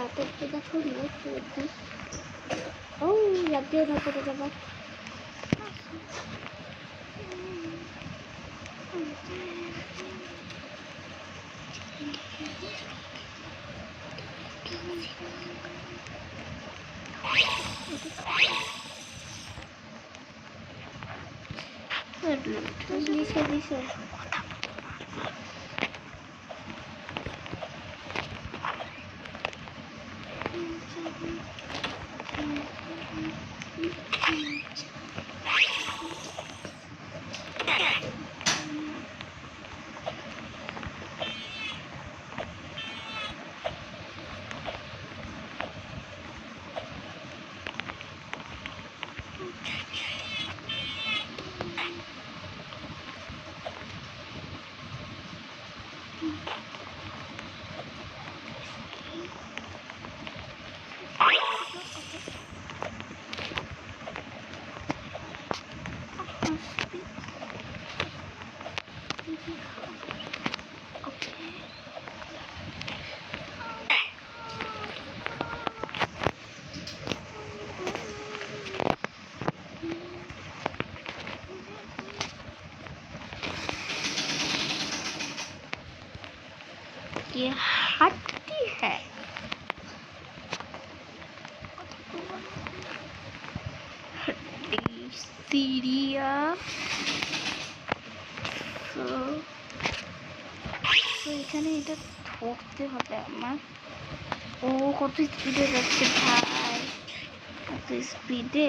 দাঁতের তো দেখো একদম। ও লাগিয়ে না পড়ে যাবো। দিছে দিছে ये हड्डी है। हड्डी सीरिया তো এখানে এটা ধরতে হবে আমার। ও কত স্পিডে যাচ্ছে ভাই, কত স্পিডে।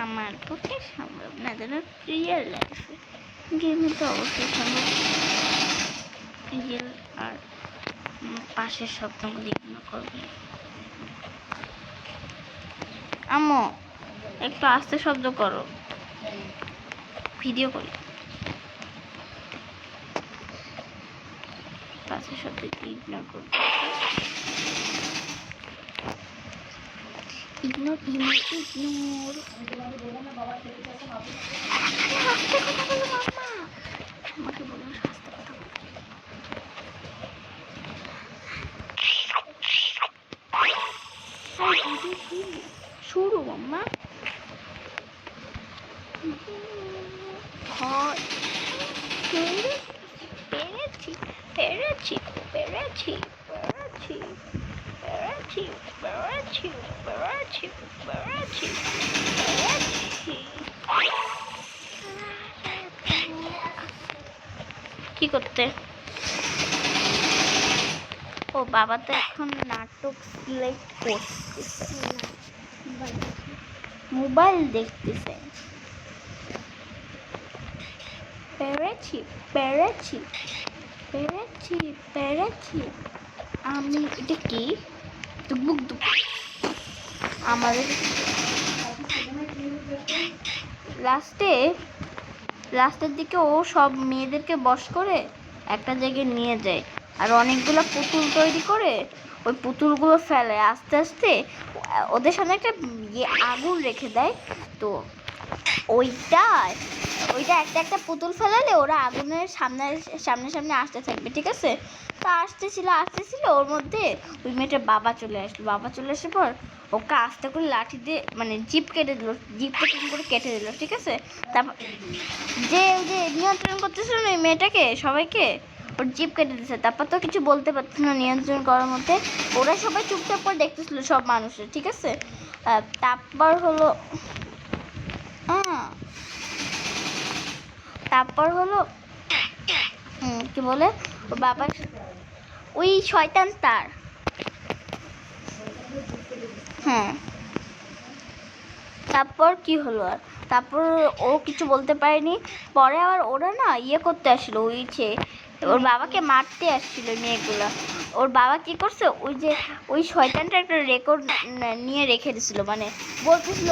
আমার পক্ষে সম্ভব না, যেন রিয়েল লাইফে, গেমে তো অবশ্যই সম্ভব। রিয়েল আর পাশের শব্দগুলি ইগনোর করবে। আম্মু একটু আস্তে শব্দ করো, ভিডিও করি। পাশের শব্দকে ইগনোর করবে। Ignore ignore ignore. আস্তে কথা বলো মাম্মা, আমাকে বলো আস্তে কথা বলো। শুরু মাম্মা। পেরেছি পেরেছি পেরেছি পেরেছি পেরেছি পেরেছি পেরেছি পেরেছি পেরেছি। কি করতে? ও বাবা তো এখন নাটক সিলেক্ট করতেছে, মোবাইল দেখতেছে। পেরেছি পেরেছি পেরেছি পেরেছি আমি। এটা কি দুবুক দুবুক? আমাদের লাস্টের দিকে ও সব মেয়েদেরকে বশ করে একটা জায়গায় নিয়ে যায়, আর অনেকগুলো পুতুল তৈরি করে ওই পুতুলগুলো ফেলে। আস্তে আস্তে ওদের সামনে একটা আগুন রেখে দেয়। তো ওইটা একটা একটা পুতুল ফেলালে ওরা আগুনের সামনে সামনে আসতে থাকবে, ঠিক আছে? তা আসতেছিল ওর মধ্যে ওই মেয়েটার বাবা চলে আসলো। বাবা চলে আসার পর ওকে আস্তে করে লাঠি দিয়ে মানে জিপ কেটে দিল, জিপটা কেমন করে কেটে দিল, ঠিক আছে? তারপর যে নিয়ন্ত্রণ করতেছিল না ওই মেয়েটাকে, সবাইকে ওর জিপ কেটে দিচ্ছে। তারপর তো কিছু বলতে পারছিল না নিয়ন্ত্রণ করার মধ্যে। ওরা সবাই চুপচাপ করে দেখতেছিল সব মানুষের, ঠিক আছে? তারপর হলো কি বলে ও বাবা, ওই শয়তান তার, হ্যাঁ। তারপর কি হলো, আর তারপর ও কিছু বলতে পারেনি। পরে আবার ওরা না করতে আসলো, ওর বাবাকে মারতে আসছিল মেয়েগুলা। ওর বাবা কি করছে, ওই শয়তানটা একটা রেকর্ড নিয়ে রেখে দিছিল, মানে বলতেছিল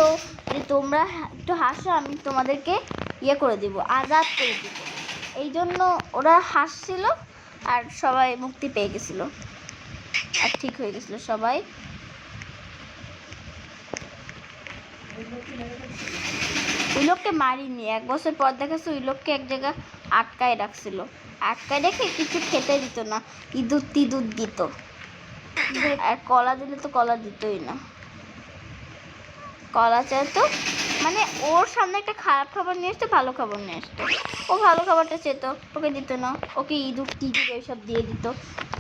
যে তোমরা একটু হাসো, আমি তোমাদেরকে করে দিব, আজাদ করে দিব। এই জন্য ওরা হাসছিল আর সবাই মুক্তি পেয়ে গেছিল আর ঠিক হয়ে গেছিল সবাই। ওই লোককে মারিনি, 1 বছর পর দেখাচ্ছে ওই লোককে এক জায়গায় আটকায় রাখছিল। আটকায় রেখে কিছু খেতে দিত না, ইঁদুর টিঁদুর দিত। আর কলা দিলে তো কলা দিতই না, কলা চাইতো মানে ওর সামনে একটা খারাপ খাবার নিয়ে আসতো, ভালো খাবার নিয়ে আসতো, ও ভালো খাবারটা চেত, ওকে দিত না, ওকে ইঁদুর টিদুর এইসব দিয়ে দিত।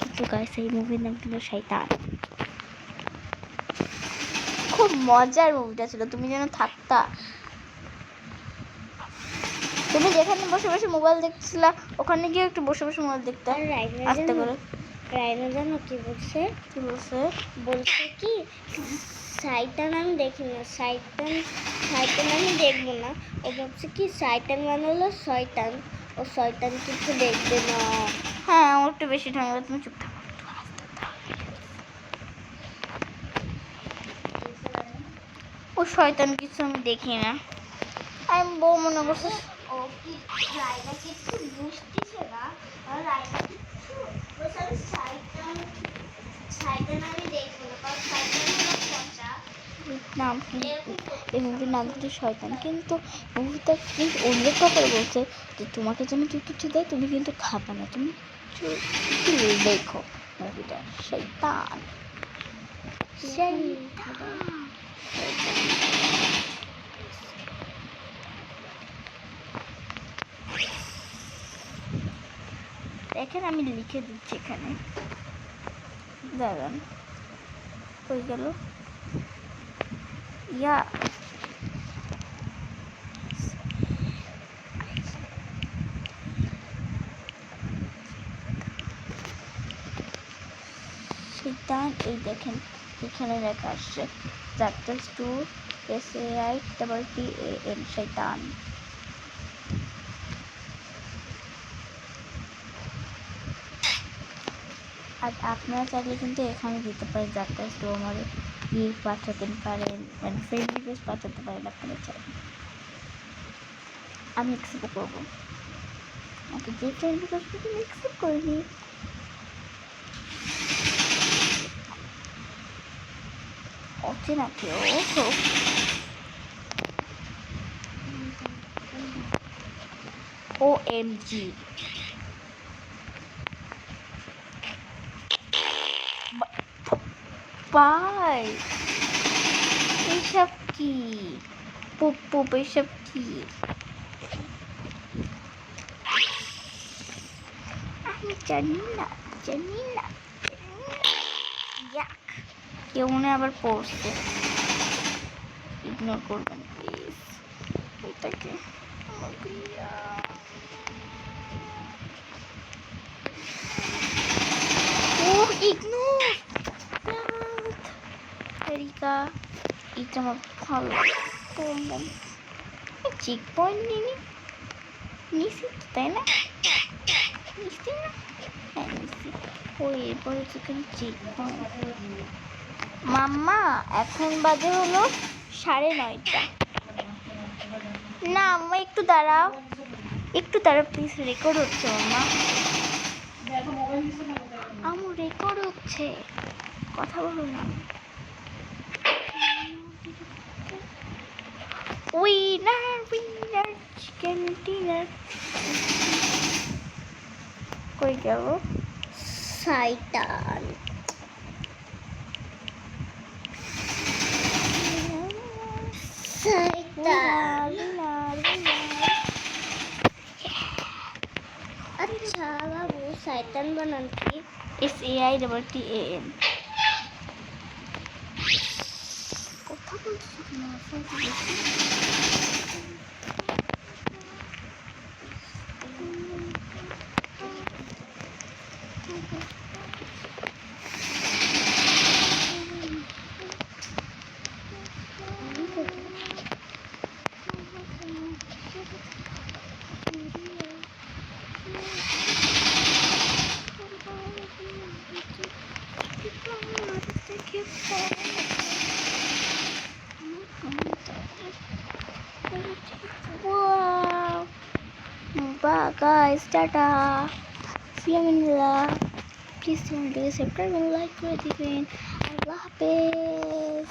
কিন্তু গাইস এই মুভির নাম ছিল শয়তান। খুব মজার মুভিটা ছিল, তুমি যেন থাকতা। তুমি যেখানে বসে বসে মোবাইল দেখছিলা ওখানে গিয়ে একটু বসে বসে মোবাইল দেখতে আস্তে করে। রাইনা জানো কি বলছে? কি বলছে? বলছে কি শয়তান আমি দেখি না, শয়তান আমি দেখবো না। ও ভাবছে কি শয়তান মানে হলো শয়তান, ও শয়তান কিছু দেখবে না। হ্যাঁ ও একটু বেশি ঢঙে, তুমি চুপ থাকো। ও শয়তান কিছু আমি দেখি না, আমি বউ মনে করছে। ও কি রাইনা কিছু বুঝতেছে না, রাইনা কিছু বলছে আমি শয়তান আমি দেখবো না, কারণ শয়তান হলো পচা। নাম কিন্তু এই মুভির নাম কিন্তু শয়তান, কিন্তু মুভিটা কিন্তু উল্লেখ করে বলছে যে তোমাকে যেন তুই কিছু দেয় তুমি কিন্তু খাবে না, তুমি দেখো মুভিটা শয়তান। দেখেন আমি লিখে দিচ্ছি এখানে, দাঁড়ান হয়ে গেল ইয়া। শয়তান এই দেখেন এখানে লেখা আসছে জাকটাস 2 SAITTAN শয়তান। আর আপনারা চাইলে কিন্তু এখানে দিতে পারেন জাকটাস 2 আমার পাঠাতে পারেন, মানে ফ্রেন্ড রিকোয়েস্ট পাঠাতে পারেন আপনারা চাইলে, আমি অ্যাকসেপ্ট করবো। আমাকে যে ফ্রেন্ড রিকোয়েস্ট করবেন আমি অ্যাকসেপ্ট করিনি। অচেনা কেউ OMG ভাই এইসব কি, পুপ এইসব কি, আমি জানি না। কেউ মনে আবার পড়ছে, ইগনোর করবেন প্লিজ এটাকে। ইগনোর এরিকা, এটা আমার ভালো চেক পয়েন্ট নিছি তাই না? নিছি না? হ্যাঁ নিছি। ওই এরপরে যেখানে চেক পয়েন্ট। মাম্মা এখন বাজে হলো 9:30। না আম্মা একটু দাঁড়াও প্লিজ, রেকর্ড হচ্ছে মাম্মা। আমার রেকর্ড হচ্ছে, কথা বলো না। উইনার চিকেন ডিনার কই গেল শয়তান। আচ্ছা বাবু শয়তান বানান কি? SAITTAN। কথা বলছি না wow. Bye guys, tata, fiaminillah, please don't do subscribe and like করে দিবেন। আল্লাহ হাফেজ।